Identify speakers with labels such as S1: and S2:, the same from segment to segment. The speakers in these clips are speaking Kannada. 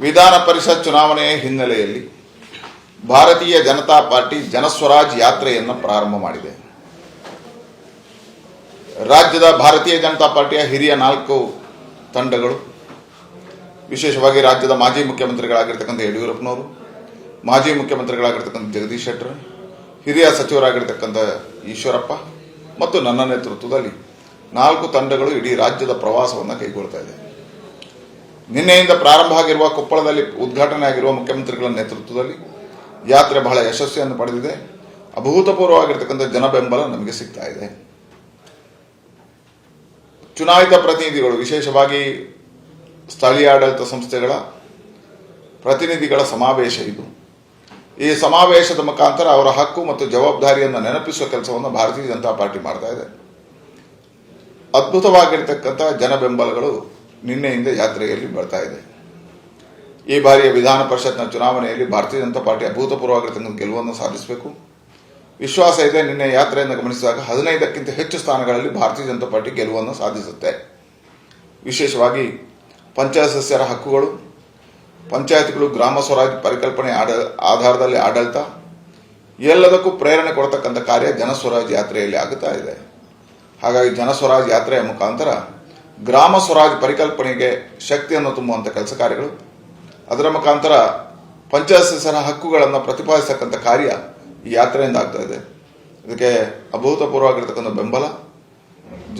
S1: ವಿಧಾನ ಪರಿಷತ್ ಚುನಾವಣೆಯ ಹಿನ್ನೆಲೆಯಲ್ಲಿ ಭಾರತೀಯ ಜನತಾ ಪಾರ್ಟಿ ಜನಸ್ವರಾಜ್ ಯಾತ್ರೆಯನ್ನು ಪ್ರಾರಂಭ ಮಾಡಿದೆ. ರಾಜ್ಯದ ಭಾರತೀಯ ಜನತಾ ಪಾರ್ಟಿಯ ಹಿರಿಯ 4 ತಂಡಗಳು, ವಿಶೇಷವಾಗಿ ರಾಜ್ಯದ ಮಾಜಿ ಮುಖ್ಯಮಂತ್ರಿಗಳಾಗಿರ್ತಕ್ಕಂಥ ಯಡಿಯೂರಪ್ಪನವರು, ಮಾಜಿ ಮುಖ್ಯಮಂತ್ರಿಗಳಾಗಿರ್ತಕ್ಕಂಥ ಜಗದೀಶ್ ಶೆಟ್ಟರ್, ಹಿರಿಯ ಸಚಿವರಾಗಿರ್ತಕ್ಕಂಥ ಈಶ್ವರಪ್ಪ ಮತ್ತು ನನ್ನ ನೇತೃತ್ವದಲ್ಲಿ 4 ತಂಡಗಳು ಇಡೀ ರಾಜ್ಯದ ಪ್ರವಾಸವನ್ನು ಕೈಗೊಳ್ತಾ ಇದೆ. ನಿನ್ನೆಯಿಂದ ಪ್ರಾರಂಭ ಆಗಿರುವ ಕೊಪ್ಪಳದಲ್ಲಿ ಉದ್ಘಾಟನೆ ಆಗಿರುವ ಮುಖ್ಯಮಂತ್ರಿಗಳ ನೇತೃತ್ವದಲ್ಲಿ ಯಾತ್ರೆ ಬಹಳ ಯಶಸ್ವಿಯನ್ನು ಪಡೆದಿದೆ. ಅಭೂತಪೂರ್ವವಾಗಿರ್ತಕ್ಕಂಥ ಜನಬೆಂಬಲ ನಮಗೆ ಸಿಗ್ತಾ ಇದೆ. ಚುನಾಯಿತ ಪ್ರತಿನಿಧಿಗಳು, ವಿಶೇಷವಾಗಿ ಸ್ಥಳೀಯ ಆಡಳಿತ ಸಂಸ್ಥೆಗಳ ಪ್ರತಿನಿಧಿಗಳ ಸಮಾವೇಶ ಇದು. ಈ ಸಮಾವೇಶದ ಮುಖಾಂತರ ಅವರ ಹಕ್ಕು ಮತ್ತು ಜವಾಬ್ದಾರಿಯನ್ನು ನೆನಪಿಸುವ ಕೆಲಸವನ್ನು ಭಾರತೀಯ ಜನತಾ ಪಾರ್ಟಿ ಮಾಡ್ತಾ ಇದೆ. ಅದ್ಭುತವಾಗಿರ್ತಕ್ಕಂಥ ಜನಬೆಂಬಲಗಳು ನಿನ್ನೆಯಿಂದ ಯಾತ್ರೆಯಲ್ಲಿ ಬರ್ತಾ ಇದೆ. ಈ ಬಾರಿಯ ವಿಧಾನ ಪರಿಷತ್ನ ಚುನಾವಣೆಯಲ್ಲಿ ಭಾರತೀಯ ಜನತಾ ಪಾರ್ಟಿ ಅಭೂತಪೂರ್ವವಾಗಿರ್ತಕ್ಕಂಥ ಗೆಲುವನ್ನು ಸಾಧಿಸಬೇಕು ವಿಶ್ವಾಸ ಇದೆ. ನಿನ್ನೆ ಯಾತ್ರೆಯನ್ನು ಗಮನಿಸಿದಾಗ 15ಕ್ಕಿಂತ ಹೆಚ್ಚು ಸ್ಥಾನಗಳಲ್ಲಿ ಭಾರತೀಯ ಜನತಾ ಪಾರ್ಟಿ ಗೆಲುವನ್ನು ಸಾಧಿಸುತ್ತೆ. ವಿಶೇಷವಾಗಿ ಪಂಚಾಯತ್ ಸದಸ್ಯರ ಹಕ್ಕುಗಳು, ಪಂಚಾಯತ್ಗಳು ಗ್ರಾಮ ಸ್ವರಾಜ್ ಪರಿಕಲ್ಪನೆ ಆಧಾರದಲ್ಲಿ ಆಡಳಿತ, ಎಲ್ಲದಕ್ಕೂ ಪ್ರೇರಣೆ ಕೊಡತಕ್ಕಂಥ ಕಾರ್ಯ ಜನಸ್ವರಾಜ್ ಯಾತ್ರೆಯಲ್ಲಿ ಆಗುತ್ತಾ ಇದೆ. ಹಾಗಾಗಿ ಜನಸ್ವರಾಜ್ ಯಾತ್ರೆಯ ಮುಖಾಂತರ ಗ್ರಾಮ ಸ್ವರಾಜ್ ಪರಿಕಲ್ಪನೆಗೆ ಶಕ್ತಿಯನ್ನು ತುಂಬುವಂಥ ಕೆಲಸ ಕಾರ್ಯಗಳು, ಅದರ ಮುಖಾಂತರ ಪಂಚಾಯತ್ ಸದಸ್ಯರ ಹಕ್ಕುಗಳನ್ನು ಪ್ರತಿಪಾದಿಸತಕ್ಕಂಥ ಕಾರ್ಯ ಈ ಯಾತ್ರೆಯಿಂದ ಆಗ್ತಾ ಇದೆ. ಇದಕ್ಕೆ ಅಭೂತಪೂರ್ವವಾಗಿರ್ತಕ್ಕಂಥ ಬೆಂಬಲ,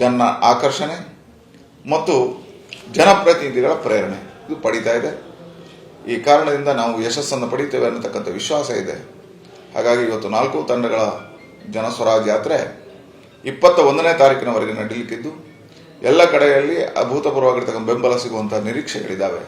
S1: ಜನ ಆಕರ್ಷಣೆ ಮತ್ತು ಜನಪ್ರತಿನಿಧಿಗಳ ಪ್ರೇರಣೆ ಇದು ಪಡೀತಾ ಇದೆ. ಈ ಕಾರಣದಿಂದ ನಾವು ಯಶಸ್ಸನ್ನು ಪಡೀತೇವೆ ಅನ್ನತಕ್ಕಂಥ ವಿಶ್ವಾಸ ಇದೆ. ಹಾಗಾಗಿ ಇವತ್ತು 4 ತಂಡಗಳ ಜನಸ್ವರಾಜ್ ಯಾತ್ರೆ 21ನೇ ತಾರೀಕಿನವರೆಗೆ ನಡೆಯಲಿಕ್ಕಿದ್ದು ಎಲ್ಲ ಕಡೆಯಲ್ಲಿ ಅಭೂತಪೂರ್ವವಾಗಿರ್ತಕ್ಕಂಥ ಬೆಂಬಲ ಸಿಗುವಂತಹ ನಿರೀಕ್ಷೆಗಳಿದ್ದಾವೆ.